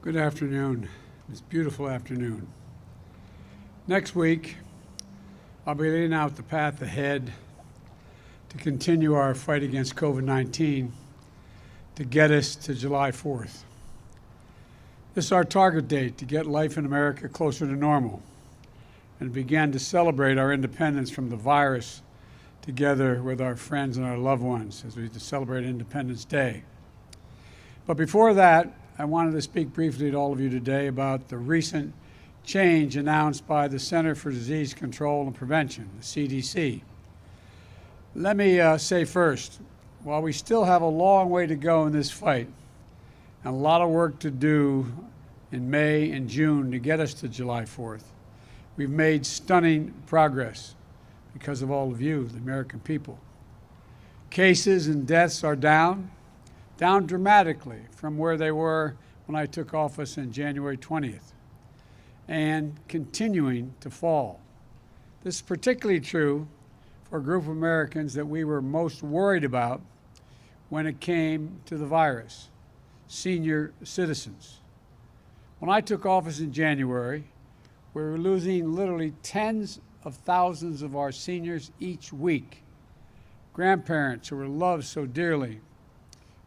Good afternoon. It's a beautiful afternoon. Next week, I'll be laying out the path ahead to continue our fight against COVID-19 to get us to July 4th. This is our target date to get life in America closer to normal and begin to celebrate our independence from the virus together with our friends and our loved ones as we celebrate Independence Day. But before that, I wanted to speak briefly to all of you today about the recent change announced by the Center for Disease Control and Prevention, the CDC. Let me say first, while we still have a long way to go in this fight and a lot of work to do in May and June to get us to July 4th, we've made stunning progress because of all of you, the American people. Cases and deaths are down dramatically from where they were when I took office on January 20th, and continuing to fall. This is particularly true for a group of Americans that we were most worried about when it came to the virus, senior citizens. When I took office in January, we were losing literally tens of thousands of our seniors each week, grandparents who were loved so dearly,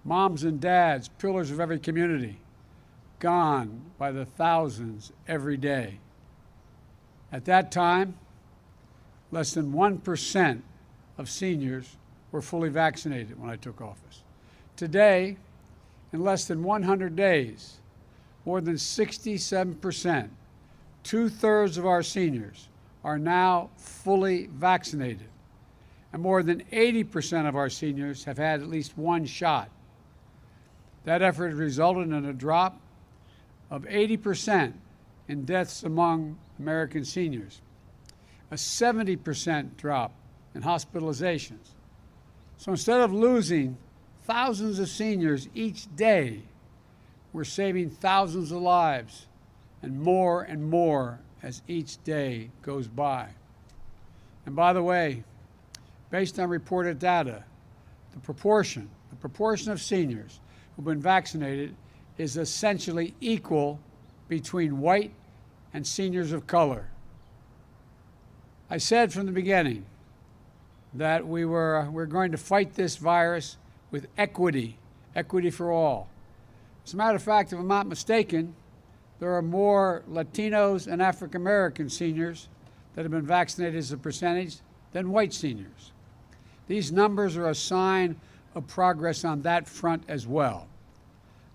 moms and dads, pillars of every community, gone by the thousands every day. At that time, less than 1% of seniors were fully vaccinated when I took office. Today, in less than 100 days, more than 67%, 2/3 of our seniors are now fully vaccinated, and more than 80% of our seniors have had at least one shot. That effort resulted in a drop of 80% in deaths among American seniors, a 70% drop in hospitalizations. So instead of losing thousands of seniors each day, we're saving thousands of lives, and more as each day goes by. And by the way, based on reported data, the proportion of seniors who've been vaccinated is essentially equal between white and seniors of color. I said from the beginning that we're going to fight this virus with equity for all. As a matter of fact, if I'm not mistaken, there are more Latinos and African American seniors that have been vaccinated as a percentage than white seniors. These numbers are a sign of progress on that front as well.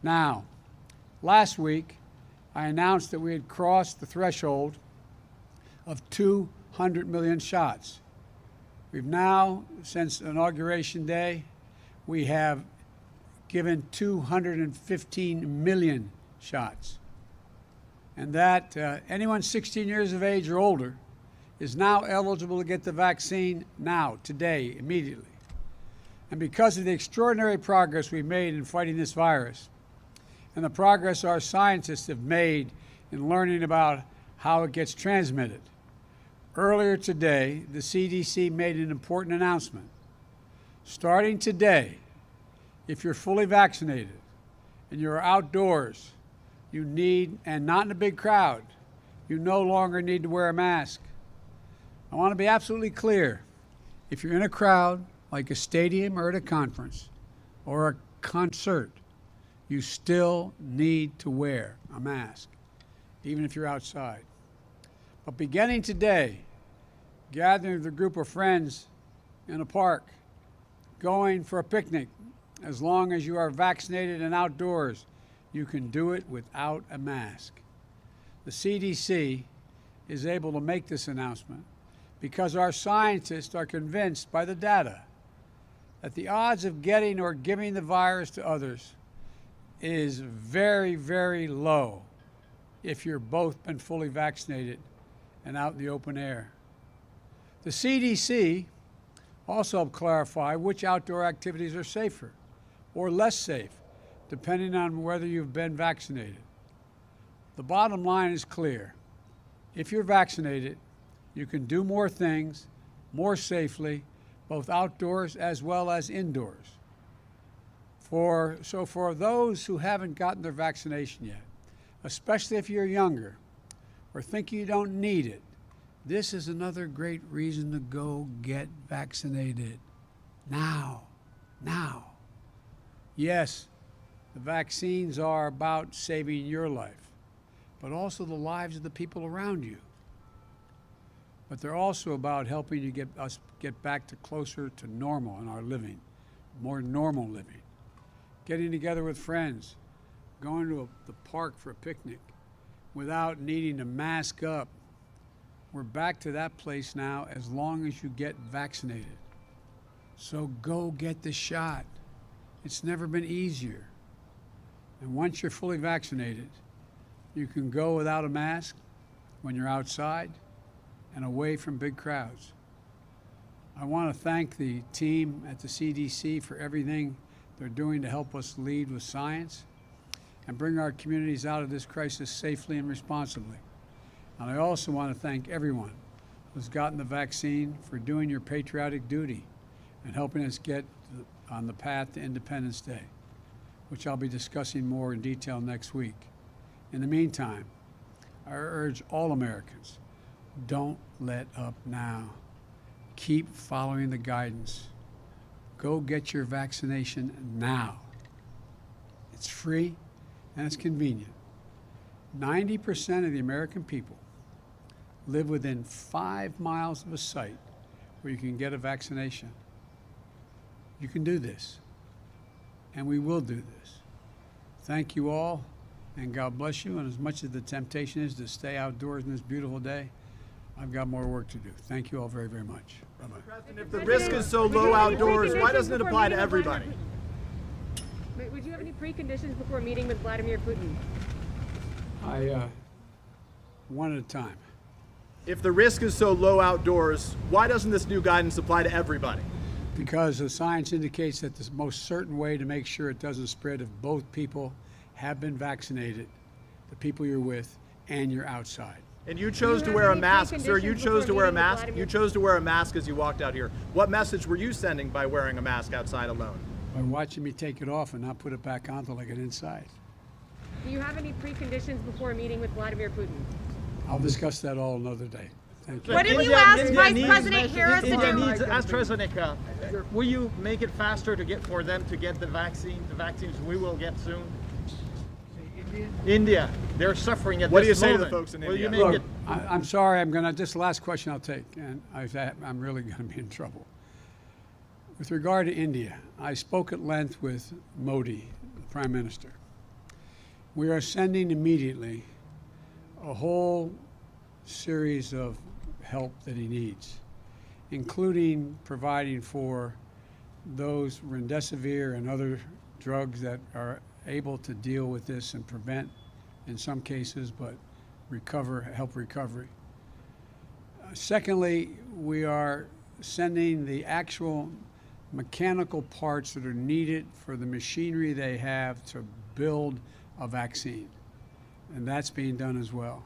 Now, last week, I announced that we had crossed the threshold of 200 million shots. We've now, since Inauguration Day, we have given 215 million shots. And that anyone 16 years of age or older is now eligible to get the vaccine now, today, immediately. And because of the extraordinary progress we've made in fighting this virus, and the progress our scientists have made in learning about how it gets transmitted, earlier today, the CDC made an important announcement. Starting today, if you're fully vaccinated and you're outdoors, you need, and not in a big crowd, you no longer need to wear a mask. I want to be absolutely clear. If you're in a crowd, like a stadium or at a conference or a concert, you still need to wear a mask, even if you're outside. But beginning today, gathering with a group of friends in a park, going for a picnic, as long as you are vaccinated and outdoors, you can do it without a mask. The CDC is able to make this announcement because our scientists are convinced by the data that the odds of getting or giving the virus to others is very, very low if you're both been fully vaccinated and out in the open air. The CDC also helped clarify which outdoor activities are safer or less safe, depending on whether you've been vaccinated. The bottom line is clear. If you're vaccinated, you can do more things more safely, both outdoors as well as indoors. So for those who haven't gotten their vaccination yet, especially if you're younger or think you don't need it, this is another great reason to go get vaccinated. Now. Yes, the vaccines are about saving your life, but also the lives of the people around you. But they're also about helping you get back to closer to normal in our living, more normal living. Getting together with friends, going to the park for a picnic without needing to mask up. We're back to that place now as long as you get vaccinated. So go get the shot. It's never been easier. And once you're fully vaccinated, you can go without a mask when you're outside and away from big crowds. I want to thank the team at the CDC for everything they're doing to help us lead with science and bring our communities out of this crisis safely and responsibly. And I also want to thank everyone who's gotten the vaccine for doing your patriotic duty and helping us get on the path to Independence Day, which I'll be discussing more in detail next week. In the meantime, I urge all Americans, don't let up now. Keep following the guidance. Go get your vaccination now. It's free and it's convenient. 90% of the American people live within 5 miles of a site where you can get a vaccination. You can do this, and we will do this. Thank you all, and God bless you. And as much as the temptation is to stay outdoors in this beautiful day, I've got more work to do. Thank you all very, very much. Bye-bye. President, if the risk is so low outdoors, why doesn't it apply to everybody? Wait, would you have any preconditions before meeting with Vladimir Putin? One at a time. If the risk is so low outdoors, why doesn't this new guidance apply to everybody? Because the science indicates that the most certain way to make sure it doesn't spread if both people have been vaccinated, the people you're with, and you're outside. And you chose to wear a mask, sir. You chose to wear a mask. You chose to wear a mask as you walked out here. What message were you sending by wearing a mask outside alone? By watching me take it off and not put it back on until I get inside. Do you have any preconditions before meeting with Vladimir Putin? I'll discuss that all another day. Thank you. What if you ask Vice President Harris to India do? needs AstraZeneca. Will you make it faster for them to get the vaccine? The vaccines we will get soon. India, they're suffering at this moment. What do you say to the folks in Will India? you make Look, it? I'm sorry. This is the last question I'll take, and I'm really going to be in trouble. With regard to India, I spoke at length with Modi, the Prime Minister. We are sending immediately a whole series of help that he needs, including providing for those remdesivir and other drugs that are able to deal with this and prevent, in some cases, but help recovery. Secondly, we are sending the actual mechanical parts that are needed for the machinery they have to build a vaccine, and that's being done as well.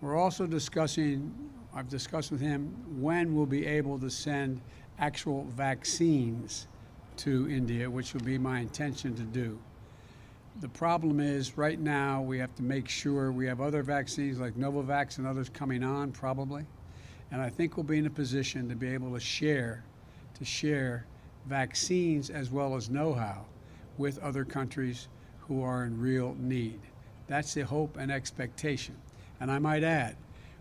We're also I've discussed with him when we'll be able to send actual vaccines to India, which will be my intention to do. The problem is right now we have to make sure we have other vaccines like Novavax and others coming on probably, and I think we'll be in a position to be able to share vaccines as well as know-how with other countries who are in real need. That's the hope and expectation. And I might add,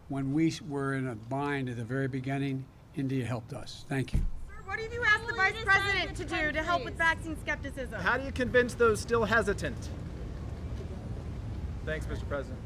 when we were in a bind at the very beginning, India helped us. Thank you. Sir, what have you asked the Vice President to do to help with vaccine skepticism? How do you convince those still hesitant? Thanks, Mr. President.